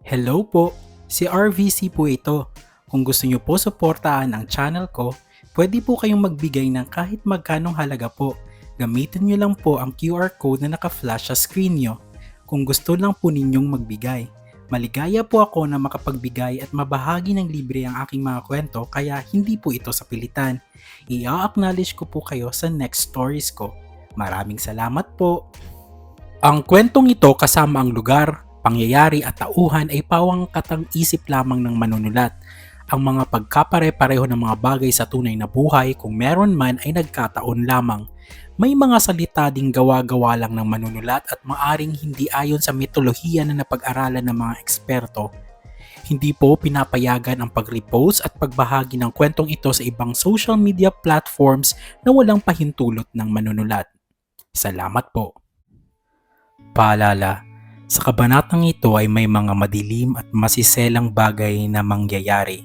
Hello po, si RVC po ito. Kung gusto niyo po suportahan ang channel ko, pwede po kayong magbigay ng kahit magkanong halaga po. Gamitin niyo lang po ang QR code na naka-flash sa screen niyo. Kung gusto lang po ninyong magbigay. Maligaya po ako na makapagbigay at mabahagi ng libre ang aking mga kwento kaya hindi po ito sa pilitan. I-acknowledge ko po kayo sa next stories ko. Maraming salamat po! Ang kwentong ito kasama ang lugar, pangyayari at tauhan ay pawang katang-isip lamang ng manunulat. Ang mga pagkapare-pareho ng mga bagay sa tunay na buhay kung meron man ay nagkataon lamang. May mga salita ding gawa-gawa lang ng manunulat at maaring hindi ayon sa mitolohiya na napag-aralan ng mga eksperto. Hindi po pinapayagan ang pag-repost at pagbahagi ng kwentong ito sa ibang social media platforms na walang pahintulot ng manunulat. Salamat po. Paalala, sa kabanatang ito ay may mga madilim at masiselang bagay na mangyayari.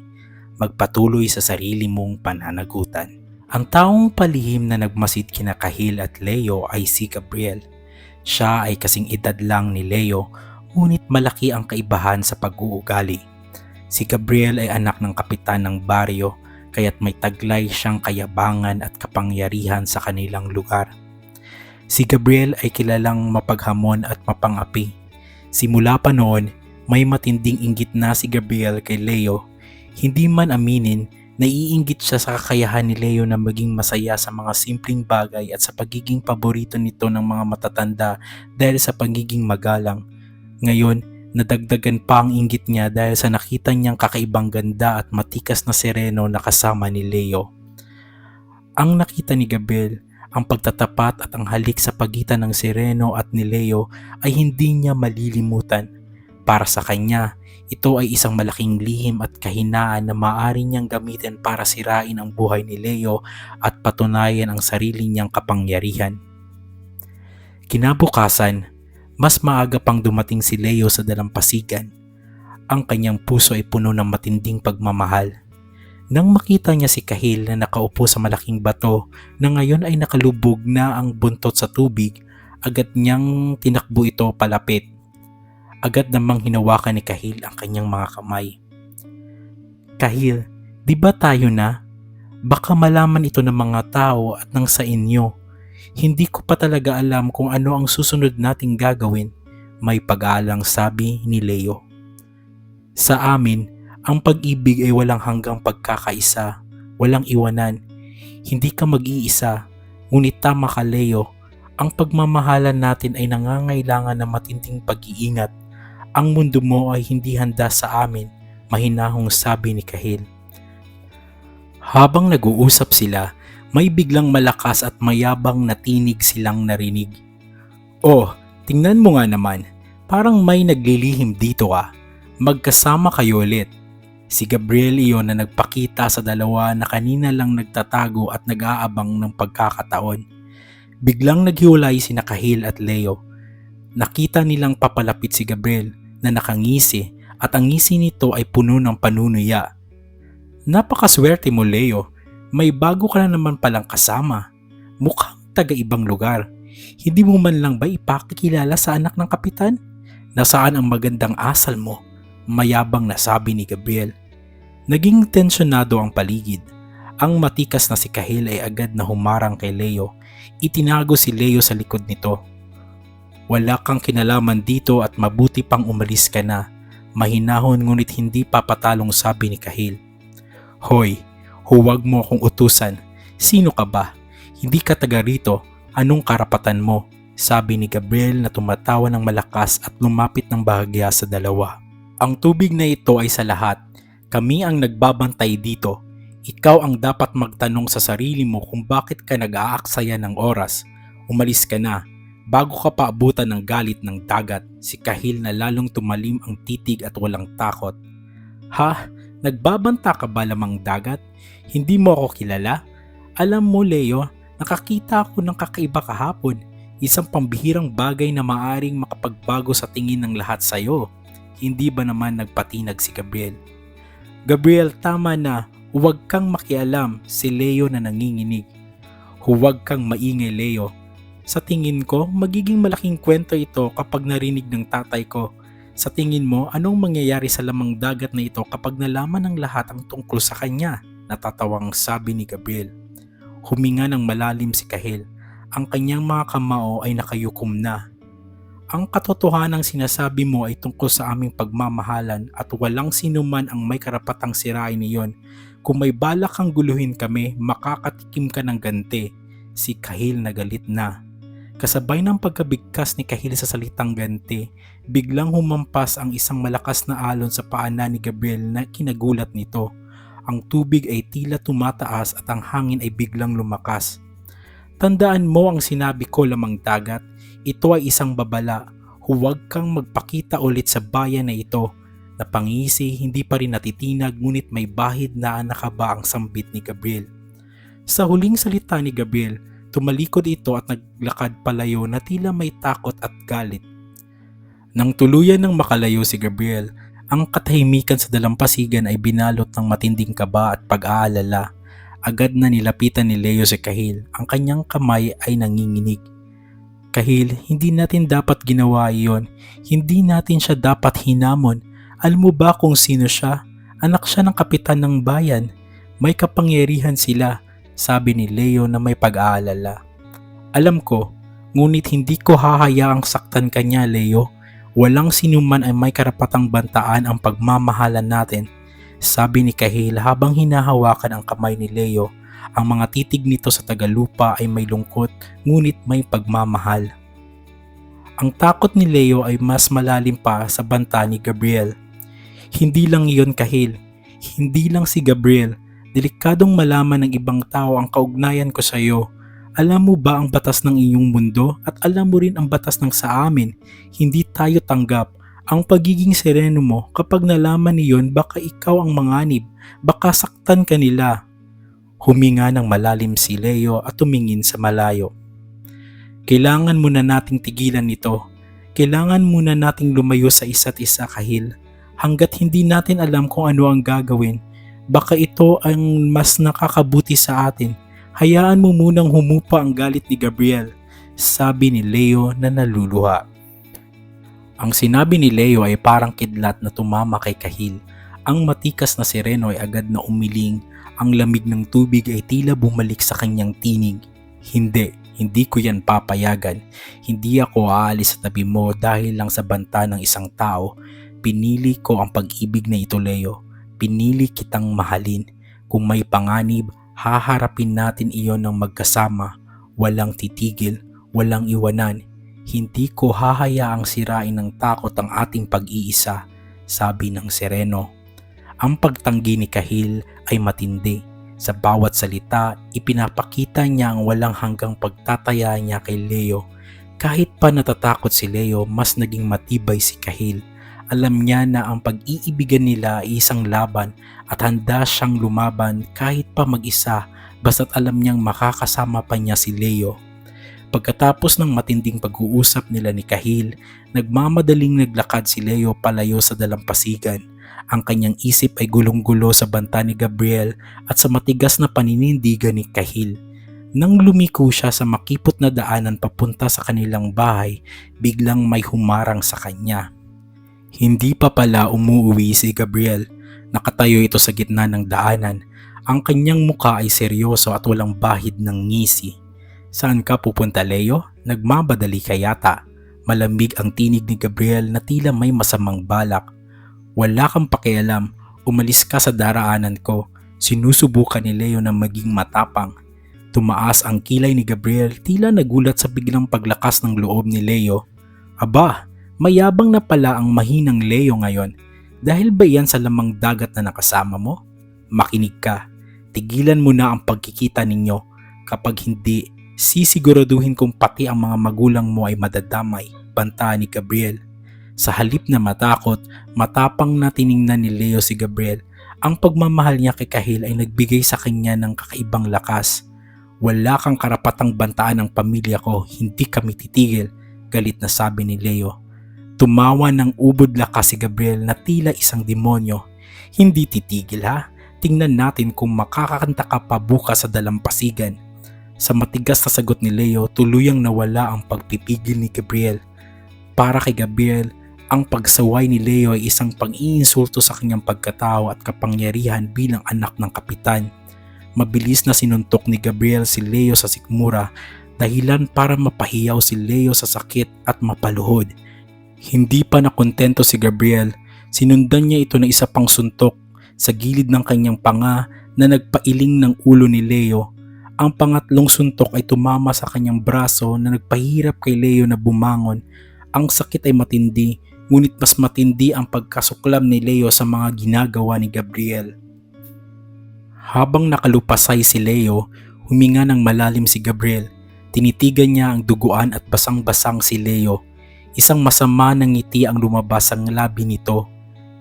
Magpatuloy sa sarili mong pananagutan. Ang taong palihim na nagmasid kina Kahil at Leo ay si Gabriel. Siya ay kasing edad lang ni Leo, ngunit malaki ang kaibahan sa pag-uugali. Si Gabriel ay anak ng kapitan ng baryo, kaya't may taglay siyang kayabangan at kapangyarihan sa kanilang lugar. Si Gabriel ay kilalang mapaghamon at mapangapi. Simula pa noon, may matinding inggit na si Gabriel kay Leo. Hindi man aminin, naiinggit siya sa kakayahan ni Leo na maging masaya sa mga simpleng bagay at sa pagiging paborito nito ng mga matatanda dahil sa pagiging magalang. Ngayon, nadagdagan pa ang inggit niya dahil sa nakita niyang kakaibang ganda at matikas na sereno na kasama ni Leo. Ang nakita ni Gabriel, ang pagtatapat at ang halik sa pagitan ng Sereno at ni Leo ay hindi niya malilimutan. Para sa kanya, ito ay isang malaking lihim at kahinaan na maaari niyang gamitin para sirain ang buhay ni Leo at patunayan ang sarili niyang kapangyarihan. Kinabukasan, mas maaga pang dumating si Leo sa dalampasigan. Ang kanyang puso ay puno ng matinding pagmamahal. Nang makita niya si Kahil na nakaupo sa malaking bato na ngayon ay nakalubog na ang buntot sa tubig, agad niyang tinakbo ito palapit. Agad namang hinawakan ni Kahil ang kanyang mga kamay. Kahil, di ba tayo na? Baka malaman ito ng mga tao at ng sa inyo. Hindi ko pa talaga alam kung ano ang susunod nating gagawin, may pag-aalang sabi ni Leo. Sa amin, ang pag-ibig ay walang hanggang pagkakaisa, walang iwanan. Hindi ka mag-iisa, ngunit tama ka Leo, ang pagmamahalan natin ay nangangailangan ng matinding pag-iingat. Ang mundo mo ay hindi handa sa amin, mahinahong sabi ni Kahil. Habang nag-uusap sila, may biglang malakas at mayabang na tinig silang narinig. Oh, tingnan mo nga naman, parang may naglilihim dito ah. Magkasama kayo ulit. Si Gabriel iyon na nagpakita sa dalawa na kanina lang nagtatago at nag-aabang ng pagkakataon. Biglang naghiwalay sina Kahil at Leo. Nakita nilang papalapit si Gabriel na nakangisi at ang ngisi nito ay puno ng panunuya. Napakaswerte mo Leo, may bago ka na naman palang kasama. Mukhang taga-ibang lugar. Hindi mo man lang ba ipakikilala sa anak ng kapitan? Nasaan ang magandang asal mo? Mayabang na sabi ni Gabriel. Naging tensyonado ang paligid. Ang matikas na si Kahil ay agad na humarang kay Leo. Itinago si Leo sa likod nito. Wala kang kinalaman dito at mabuti pang umalis ka na. Mahinahon ngunit hindi papatalong sabi ni Kahil. Hoy, huwag mo akong utusan. Sino ka ba? Hindi ka taga rito. Anong karapatan mo? Sabi ni Gabriel na tumatawa ng malakas at lumapit ng bahagya sa dalawa. Ang tubig na ito ay sa lahat. Kami ang nagbabantay dito. Ikaw ang dapat magtanong sa sarili mo kung bakit ka nag-aaksaya ng oras. Umalis ka na. Bago ka pa abutan ng galit ng dagat, si Kahil na lalong tumalim ang titig at walang takot. Ha? Nagbabanta ka ba lamang dagat? Hindi mo ako kilala? Alam mo Leo, nakakita ako ng kakaiba kahapon. Isang pambihirang bagay na maaring makapagbago sa tingin ng lahat sa'yo. Hindi ba naman nagpatinag si Gabriel? Gabriel, tama na. Huwag kang makialam, si Leo na nanginginig. Huwag kang maingay Leo. Sa tingin ko, magiging malaking kwento ito kapag narinig ng tatay ko. Sa tingin mo, anong mangyayari sa lamang dagat na ito kapag nalaman ng lahat ang tungkol sa kanya? Natatawang sabi ni Gabriel. Huminga ng malalim si Kahil. Ang kanyang mga kamao ay nakayukom na. Ang katotohanang sinasabi mo ay tungkol sa aming pagmamahalan at walang sinuman ang may karapatang sirain iyon. Kung may balak kang guluhin kami, makakatikim ka ng ganti. Si Kahil na galit na. Kasabay ng pagkabigkas ni Kahil sa salitang ganti, biglang humampas ang isang malakas na alon sa paanan ni Gabriel na kinagulat nito. Ang tubig ay tila tumataas at ang hangin ay biglang lumakas. Tandaan mo ang sinabi ko lamang dagat, ito ay isang babala, huwag kang magpakita ulit sa bayan na ito. Napangisi, hindi pa rin natitinag ngunit may bahid na nakaba ang sambit ni Gabriel. Sa huling salita ni Gabriel, tumalikod ito at naglakad palayo na tila may takot at galit. Nang tuluyan ng makalayo si Gabriel, ang katahimikan sa dalampasigan ay binalot ng matinding kaba at pag-aalala. Agad na nilapitan ni Leo si Kahil, ang kanyang kamay ay nanginginig. Kahil, hindi natin dapat ginawa iyon. Hindi natin siya dapat hinamon. Alam mo ba kung sino siya? Anak siya ng kapitan ng bayan. May kapangyarihan sila, sabi ni Leo na may pag-aalala. Alam ko, ngunit hindi ko hahayaang saktan kanya, Leo. Walang sinuman ay may karapatang bantaan ang pagmamahalan natin, sabi ni Kahil habang hinahawakan ang kamay ni Leo. Ang mga titig nito sa tagalupa ay may lungkot ngunit may pagmamahal. Ang takot ni Leo ay mas malalim pa sa banta ni Gabriel. Hindi lang iyon, Kahil. Hindi lang si Gabriel. Delikadong malaman ng ibang tao ang kaugnayan ko sa iyo. Alam mo ba ang batas ng iyong mundo at alam mo rin ang batas ng sa amin. Hindi tayo tanggap. Ang pagiging sereno mo kapag nalaman niyon baka ikaw ang manganib. Baka saktan ka nila. Huminga ng malalim si Leo at tumingin sa malayo. Kailangan muna nating tigilan ito. Kailangan muna nating lumayo sa isa't isa, Kahil. Hanggat hindi natin alam kung ano ang gagawin, baka ito ang mas nakakabuti sa atin. Hayaan mo munang humupa ang galit ni Gabriel, sabi ni Leo na naluluha. Ang sinabi ni Leo ay parang kidlat na tumama kay Kahil. Ang matikas na sireno ay agad na umiling. Ang lamig ng tubig ay tila bumalik sa kanyang tinig. Hindi ko yan papayagan. Hindi ako aalis sa tabi mo dahil lang sa banta ng isang tao. Pinili ko ang pag-ibig na ito, Leo. Pinili kitang mahalin. Kung may panganib, haharapin natin iyon ng magkasama. Walang titigil, walang iwanan. Hindi ko hahayaang sirain ng takot ang ating pag-iisa, sabi ng sereno. Ang pagtanggi ni Kahil ay matindi. Sa bawat salita, ipinapakita niya ang walang hanggang pagtataya niya kay Leo. Kahit pa natatakot si Leo, mas naging matibay si Kahil. Alam niya na ang pag-iibigan nila ay isang laban at handa siyang lumaban kahit pa mag-isa basta't alam niyang makakasama pa niya si Leo. Pagkatapos ng matinding pag-uusap nila ni Kahil, nagmamadaling naglakad si Leo palayo sa dalampasigan. Ang kanyang isip ay gulong-gulo sa banta ni Gabriel at sa matigas na paninindigan ni Kahil. Nang lumiko siya sa makipot na daanan papunta sa kanilang bahay, biglang may humarang sa kanya. Hindi pa pala umuwi si Gabriel. Nakatayo ito sa gitna ng daanan. Ang kanyang muka ay seryoso at walang bahid ng ngisi. Saan ka pupunta, Leo? Nagmabadali ka yata. Malamig ang tinig ni Gabriel na tila may masamang balak. Wala kang pakialam, umalis ka sa daraanan ko. Sinusubukan ni Leo na maging matapang. Tumaas ang kilay ni Gabriel, tila nagulat sa biglang paglakas ng loob ni Leo. Aba, mayabang na pala ang mahinang Leo ngayon. Dahil ba yan sa lamang dagat na nakasama mo? Makinig ka, tigilan mo na ang pagkikita ninyo. Kapag hindi, sisiguraduhin kong pati ang mga magulang mo ay madadamay, banta ni Gabriel. Sa halip na matakot, matapang na tiningnan ni Leo si Gabriel. Ang pagmamahal niya kay Kahil ay nagbigay sa kanya ng kakaibang lakas. Wala kang karapatang bantaan ang pamilya ko, hindi kami titigil, galit na sabi ni Leo. Tumawa ng ubod lakas si Gabriel na tila isang demonyo. Hindi titigil ha? Tingnan natin kung makakakanta ka pa bukas sa dalampasigan. Sa matigas na sagot ni Leo, tuluyang nawala ang pagpipigil ni Gabriel. Para kay Gabriel, Ang pagsaway ni Leo ay isang pag-iinsulto sa kanyang pagkatao at kapangyarihan bilang anak ng kapitan. Mabilis na sinuntok ni Gabriel si Leo sa sikmura, dahilan para mapahiyaw si Leo sa sakit at mapaluhod. Hindi pa nakontento si Gabriel, sinundan niya ito na isa pang suntok sa gilid ng kanyang panga na nagpailing ng ulo ni Leo. Ang pangatlong suntok ay tumama sa kanyang braso na nagpahirap kay Leo na bumangon. Ang sakit ay matindi, ngunit mas matindi ang pagkasuklam ni Leo sa mga ginagawa ni Gabriel. Habang nakalupasay si Leo, huminga ng malalim si Gabriel. Tinitigan niya ang duguan at basang-basang si Leo. Isang masama ng ngiti ang lumabas sa labi nito.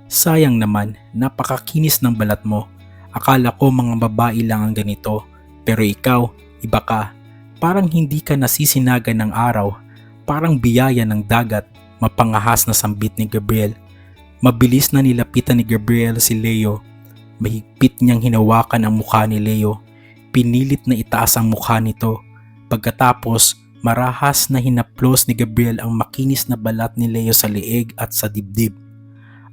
Sayang naman, napakakinis ng balat mo. Akala ko mga babae lang ang ganito, pero ikaw, iba ka. Parang hindi ka nasisinagan ng araw, parang biyaya ng dagat. Mapangahas na sambit ni Gabriel. Mabilis na nilapitan ni Gabriel si Leo. Mahigpit niyang hinawakan ang mukha ni Leo. Pinilit na itaas ang mukha nito. Pagkatapos, marahas na hinaplos ni Gabriel ang makinis na balat ni Leo sa leeg at sa dibdib.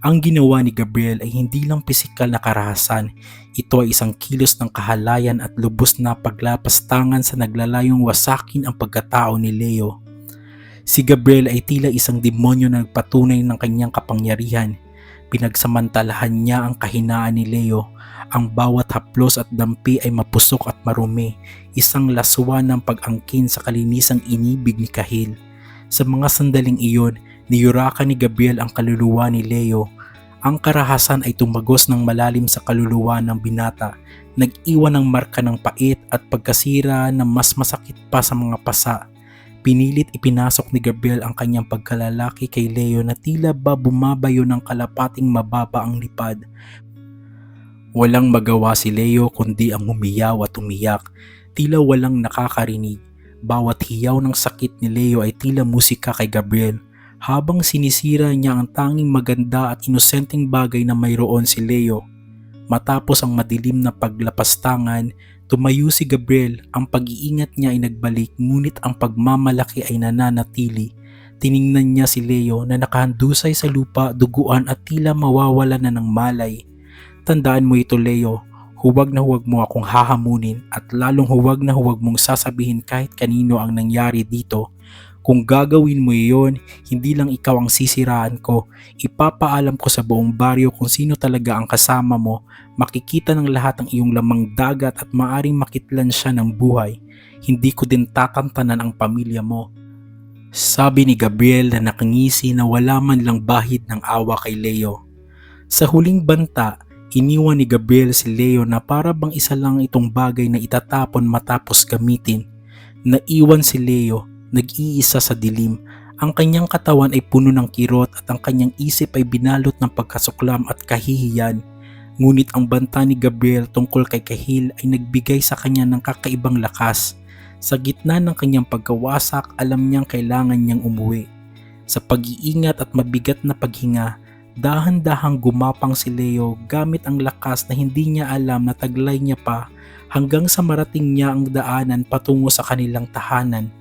Ang ginawa ni Gabriel ay hindi lang pisikal na karahasan. Ito ay isang kilos ng kahalayan at lubos na paglapastangan sa naglalayong wasakin ang pagkatao ni Leo. Si Gabriel ay tila isang demonyo na nagpatunay ng kanyang kapangyarihan. Pinagsamantalahan niya ang kahinaan ni Leo. Ang bawat haplos at dampi ay mapusok at marumi, isang laswa ng pag-angkin sa kalinisang inibig ni Cahill. Sa mga sandaling iyon, niyurakan ni Gabriel ang kaluluwa ni Leo. Ang karahasan ay tumagos ng malalim sa kaluluwa ng binata, nag-iwan ng marka ng pait at pagkasira na mas masakit pa sa mga pasa. Pinilit ipinasok ni Gabriel ang kanyang pagkalalaki kay Leo na tila ba bumabayo ng kalapating mababa ang lipad. Walang magawa si Leo kundi ang humiyaw at umiyak, tila walang nakakarinig. Bawat hiyaw ng sakit ni Leo ay tila musika kay Gabriel. Habang sinisira niya ang tanging maganda at inosenteng bagay na mayroon si Leo. Matapos ang madilim na paglapastangan, tumayo si Gabriel. Ang pag-iingat niya ay nagbalik, ngunit ang pagmamalaki ay nananatili. Tiningnan niya si Leo na nakahandusay sa lupa, duguan at tila mawawala na ng malay. Tandaan mo ito, Leo. Huwag na huwag mo akong hahamunin at lalong huwag na huwag mong sasabihin kahit kanino ang nangyari dito. Kung gagawin mo iyon, hindi lang ikaw ang sisiraan ko. Ipapaalam ko sa buong baryo kung sino talaga ang kasama mo. Makikita ng lahat ang iyong lamang dagat at maaring makitlan siya ng buhay. Hindi ko din tatantanan ang pamilya mo. Sabi ni Gabriel na nakangisi na wala man lang bahid ng awa kay Leo. Sa huling banta, iniwan ni Gabriel si Leo na para bang isa lang itong bagay na itatapon matapos gamitin. Naiwan si Leo, nag-iisa sa dilim. Ang kanyang katawan ay puno ng kirot at ang kanyang isip ay binalot ng pagkasuklam at kahihiyan. Ngunit ang banta ni Gabriel tungkol kay Cahill ay nagbigay sa kanya ng kakaibang lakas. Sa gitna ng kanyang pagkawasak, alam niyang kailangan niyang umuwi. Sa pag-iingat at mabigat na paghinga, dahan-dahang gumapang si Leo gamit ang lakas na hindi niya alam na taglay niya pa hanggang sa marating niya ang daanan patungo sa kanilang tahanan.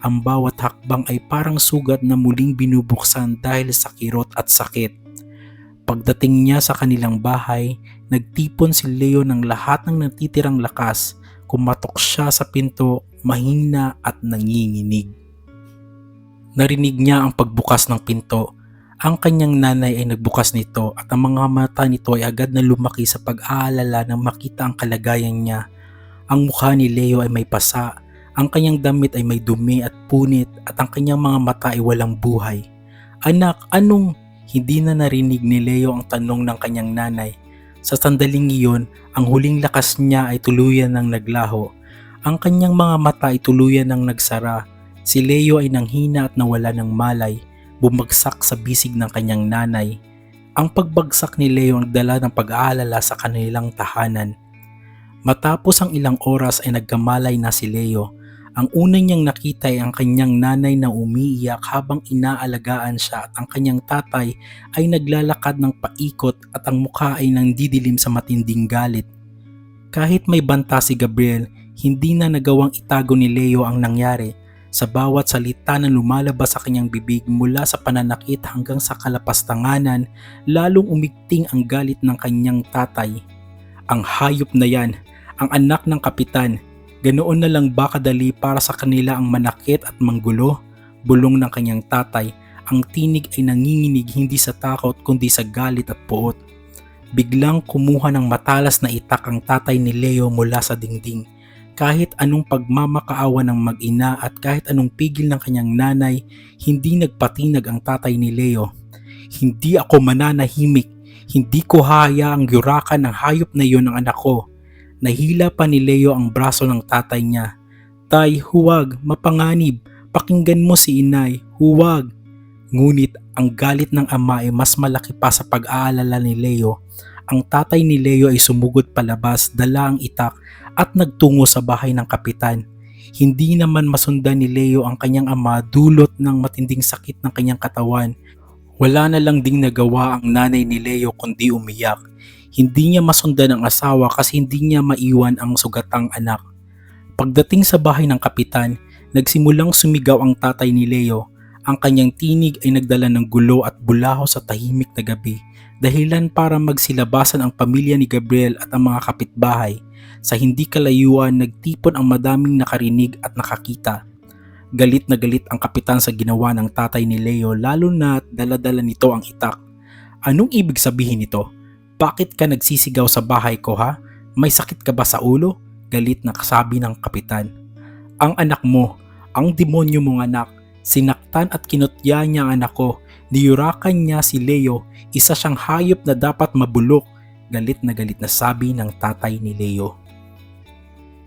Ang bawat hakbang ay parang sugat na muling binubuksan dahil sa kirot at sakit. Pagdating niya sa kanilang bahay, nagtipon si Leo ng lahat ng natitirang lakas. Kumatok siya sa pinto, mahina at nanginginig. Narinig niya ang pagbukas ng pinto. Ang kanyang nanay ay nagbukas nito at ang mga mata nito ay agad na lumaki sa pag-aalala nang makita ang kalagayan niya. Ang mukha ni Leo ay may pasa. Ang kanyang damit ay may dumi at punit at ang kanyang mga mata ay walang buhay. Anak, anong? Hindi na narinig ni Leo ang tanong ng kanyang nanay. Sa sandaling iyon, ang huling lakas niya ay tuluyan ng naglaho. Ang kanyang mga mata ay tuluyan ng nagsara. Si Leo ay nanghina at nawala ng malay, bumagsak sa bisig ng kanyang nanay. Ang pagbagsak ni Leo ang dala ng pag-aalala sa kanilang tahanan. Matapos ang ilang oras ay nagkamalay na si Leo. Ang una niyang nakita ay ang kanyang nanay na umiiyak habang inaalagaan siya at ang kanyang tatay ay naglalakad ng paikot at ang mukha ay nandidilim sa matinding galit. Kahit may banta si Gabriel, hindi na nagawang itago ni Leo ang nangyari. Sa bawat salita na lumalabas sa kanyang bibig mula sa pananakit hanggang sa kalapastanganan, lalong umigting ang galit ng kanyang tatay. Ang hayop na yan, ang anak ng kapitan, ganoon na lang ba kadali para sa kanila ang manakit at manggulo? Bulong ng kanyang tatay, ang tinig ay nanginginig hindi sa takot kundi sa galit at puot. Biglang kumuha ng matalas na itak ang tatay ni Leo mula sa dingding. Kahit anong pagmamakaawa ng mag-ina at kahit anong pigil ng kanyang nanay, hindi nagpatinag ang tatay ni Leo. Hindi ako mananahimik, hindi ko hahayaang yurakan ng hayop na iyon ng anak ko. Nahila pa ni Leo ang braso ng tatay niya. Tay, huwag, mapanganib, pakinggan mo si inay, huwag. Ngunit ang galit ng ama ay mas malaki pa sa pag-aalala ni Leo. Ang tatay ni Leo ay sumugod palabas, dala ang itak at nagtungo sa bahay ng kapitan. Hindi naman masundan ni Leo ang kanyang ama dulot ng matinding sakit ng kanyang katawan. Wala na lang ding nagawa ang nanay ni Leo kundi umiyak. Hindi niya masundan ang asawa kasi hindi niya maiwan ang sugatang anak. Pagdating sa bahay ng kapitan, nagsimulang sumigaw ang tatay ni Leo. Ang kanyang tinig ay nagdala ng gulo at bulaho sa tahimik na gabi, dahilan para magsilabasan ang pamilya ni Gabriel at ang mga kapitbahay. Sa hindi kalayuan, nagtipon ang madaming nakarinig at nakakita. Galit na galit ang kapitan sa ginawa ng tatay ni Leo, lalo na dala-dala nito ang itak. Anong ibig sabihin nito? Bakit ka nagsisigaw sa bahay ko, ha? May sakit ka ba sa ulo? Galit na kasabi ng kapitan. Ang anak mo, ang demonyo mong anak, sinaktan at kinutya niya ang anak ko. Niyurakan niya si Leo, isa siyang hayop na dapat mabulok. Galit na sabi ng tatay ni Leo.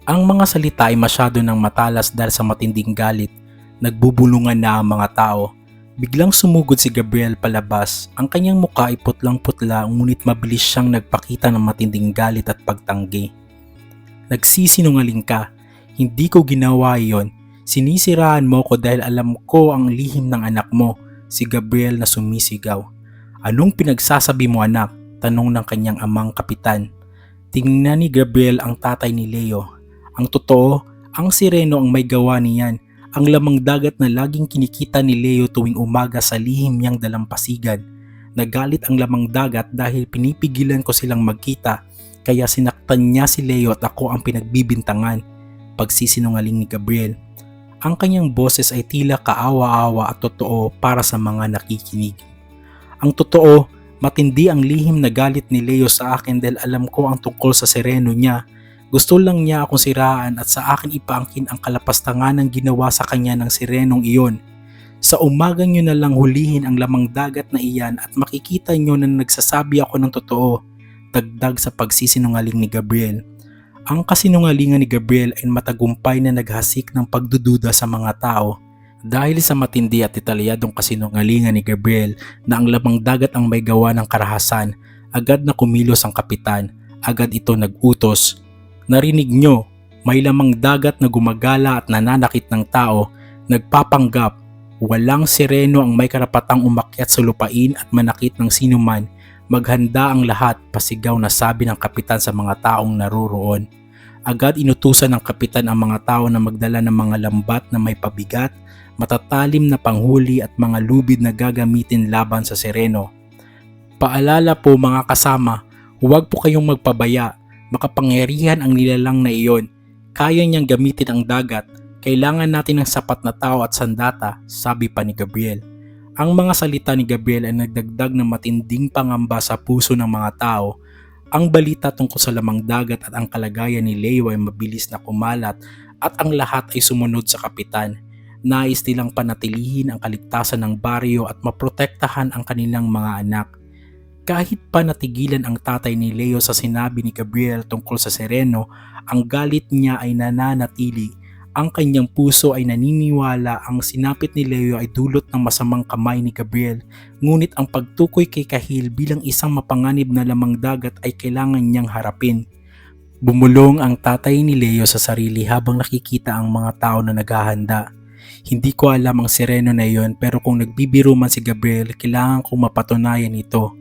Ang mga salita ay masyado nang matalas dahil sa matinding galit. Nagbubulungan na ang mga tao. Biglang sumugod si Gabriel palabas. Ang kanyang mukha ay putlang-putla ngunit mabilis siyang nagpakita ng matinding galit at pagtanggi. Nagsisinungaling ka. Hindi ko ginawa iyon. Sinisiraan mo ko dahil alam ko ang lihim ng anak mo, si Gabriel na sumisigaw. Anong pinagsasabi mo anak? Tanong ng kanyang amang kapitan. Tingnan ni Gabriel ang tatay ni Leo. Ang totoo, ang sireno ang may gawa niyan. Ang lamang dagat na laging kinikita ni Leo tuwing umaga sa lihim niyang dalampasigan. Nagalit ang lamang dagat dahil pinipigilan ko silang magkita, kaya sinaktan niya si Leo at ako ang pinagbibintangan. Pagsisinungaling ni Gabriel. Ang kanyang boses ay tila kaawa-awa at totoo para sa mga nakikinig. Ang totoo, matindi ang lihim na galit ni Leo sa akin dahil alam ko ang tungkol sa sireno niya. Gusto lang niya akong siraan at sa akin ipaangkin ang kalapastangan ng ginawa sa kanya ng sirenong iyon. Sa umaga niyo na lang hulihin ang lamang dagat na iyan at makikita niyo na nagsasabi ako ng totoo. Dagdag sa pagsisinungaling ni Gabriel. Ang kasinungalingan ni Gabriel ay matagumpay na naghasik ng pagdududa sa mga tao. Dahil sa matindi at detalyadong kasinungalingan ni Gabriel na ang lamang dagat ang may gawa ng karahasan, agad na kumilos ang kapitan. Agad ito nag-utos. Narinig nyo, may lamang dagat na gumagala at nananakit ng tao, nagpapanggap. Walang sireno ang may karapatang umakyat sa lupain at manakit ng sinuman. Maghanda ang lahat, pasigaw na sabi ng kapitan sa mga taong naroroon. Agad inutusan ng kapitan ang mga tao na magdala ng mga lambat na may pabigat, matatalim na panghuli at mga lubid na gagamitin laban sa sireno. Paalala po mga kasama, huwag po kayong magpabaya, makapangyarihan ang nilalang na iyon. Kaya niyang gamitin ang dagat, kailangan natin ng sapat na tao at sandata, sabi pa ni Gabriel. Ang mga salita ni Gabriel ay nagdagdag ng matinding pangamba sa puso ng mga tao. Ang balita tungkol sa lamang dagat at ang kalagayan ni Leo ay mabilis na kumalat at ang lahat ay sumunod sa kapitan. Nais nilang panatilihin ang kaligtasan ng baryo at maprotektahan ang kanilang mga anak. Kahit pa natigilan ang tatay ni Leo sa sinabi ni Gabriel tungkol sa sireno, ang galit niya ay nananatili. Ang kanyang puso ay naniniwala ang sinapit ni Leo ay dulot ng masamang kamay ni Gabriel. Ngunit ang pagtukoy kay Cahill bilang isang mapanganib na lamang dagat ay kailangan niyang harapin. Bumulong ang tatay ni Leo sa sarili habang nakikita ang mga tao na naghahanda. Hindi ko alam ang sireno na iyon pero kung nagbibiro man si Gabriel, kailangan kong mapatunayan ito.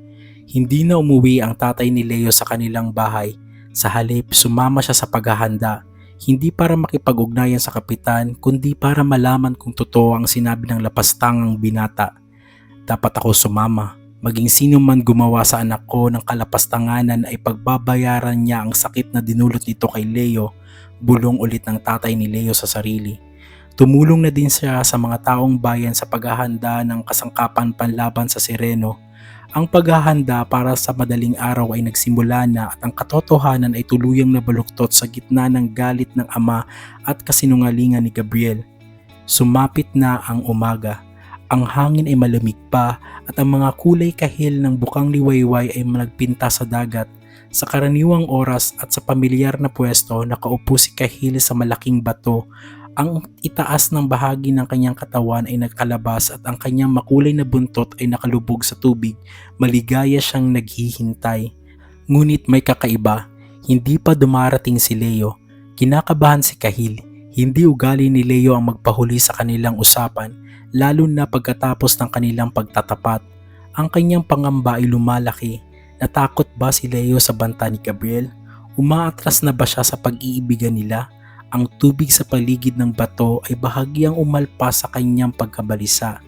Hindi na umuwi ang tatay ni Leo sa kanilang bahay. Sa halip, sumama siya sa paghahanda. Hindi para makipag-ugnayan sa kapitan, kundi para malaman kung totoo ang sinabi ng lapastangang binata. Dapat ako sumama. Maging sino man gumawa sa anak ko ng kalapastanganan ay pagbabayaran niya ang sakit na dinulot nito kay Leo, bulong ulit ng tatay ni Leo sa sarili. Tumulong na din siya sa mga taong bayan sa paghahanda ng kasangkapan panlaban sa Sereno. Ang paghahanda para sa madaling araw ay nagsimula na at ang katotohanan ay tuluyang nabaluktot sa gitna ng galit ng ama at kasinungalingan ni Gabriel. Sumapit na ang umaga. Ang hangin ay malamig pa at ang mga kulay kahil ng bukang liwayway ay nagpinta sa dagat. Sa karaniwang oras at sa pamilyar na pwesto, nakaupo si Kahil sa malaking bato. Ang itaas ng bahagi ng kanyang katawan ay nagkalabas at ang kanyang makulay na buntot ay nakalubog sa tubig. Maligaya siyang naghihintay. Ngunit may kakaiba, hindi pa dumarating si Leo. Kinakabahan si Kahil. Hindi ugali ni Leo ang magpahuli sa kanilang usapan, lalo na pagkatapos ng kanilang pagtatapat. Ang kanyang pangamba ay lumalaki. Natakot ba si Leo sa banta ni Gabriel? Umaatras na ba siya sa pag-iibigan nila? Ang tubig sa paligid ng bato ay bahagyang umalpas sa kanyang pagkabalisa.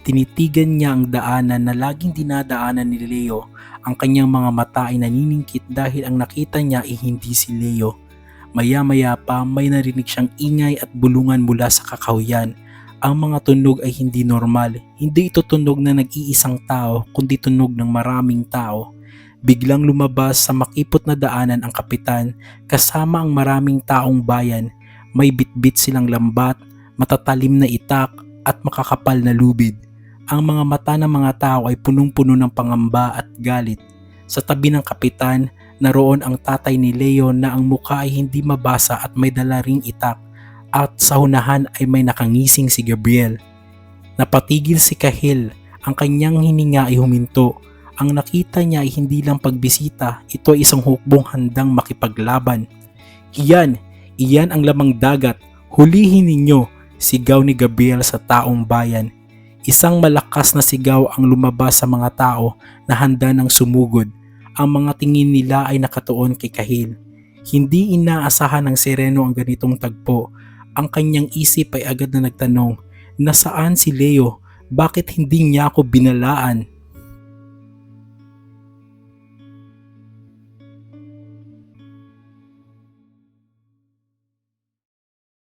Tinitigan niya ang daanan na laging dinadaanan ni Leo. Ang kanyang mga mata ay naniningkit dahil ang nakita niya ay hindi si Leo. Maya-maya pa may narinig siyang ingay at bulungan mula sa kakahuyan. Ang mga tunog ay hindi normal. Hindi ito tunog na nag-iisang tao kundi tunog ng maraming tao. Biglang lumabas sa makipot na daanan ang kapitan kasama ang maraming taong bayan. May bitbit silang lambat, matatalim na itak at makakapal na lubid. Ang mga mata ng mga tao ay punong-puno ng pangamba at galit. Sa tabi ng kapitan, naroon ang tatay ni Leo na ang muka ay hindi mabasa at may dala ring itak. At sa hunahan ay may nakangising si Gabriel. Napatigil si Kahil, ang kanyang hininga ay huminto. Ang nakita niya ay hindi lang pagbisita, ito ay isang hukbong handang makipaglaban. Iyan ang lamang dagat, hulihin ninyo, sigaw ni Gabriel sa taong bayan. Isang malakas na sigaw ang lumabas sa mga tao na handa ng sumugod. Ang mga tingin nila ay nakatuon kay Kahil. Hindi inaasahan ng Sereno ang ganitong tagpo. Ang kanyang isip ay agad na nagtanong, nasaan si Leo? Bakit hindi niya ako binalaan?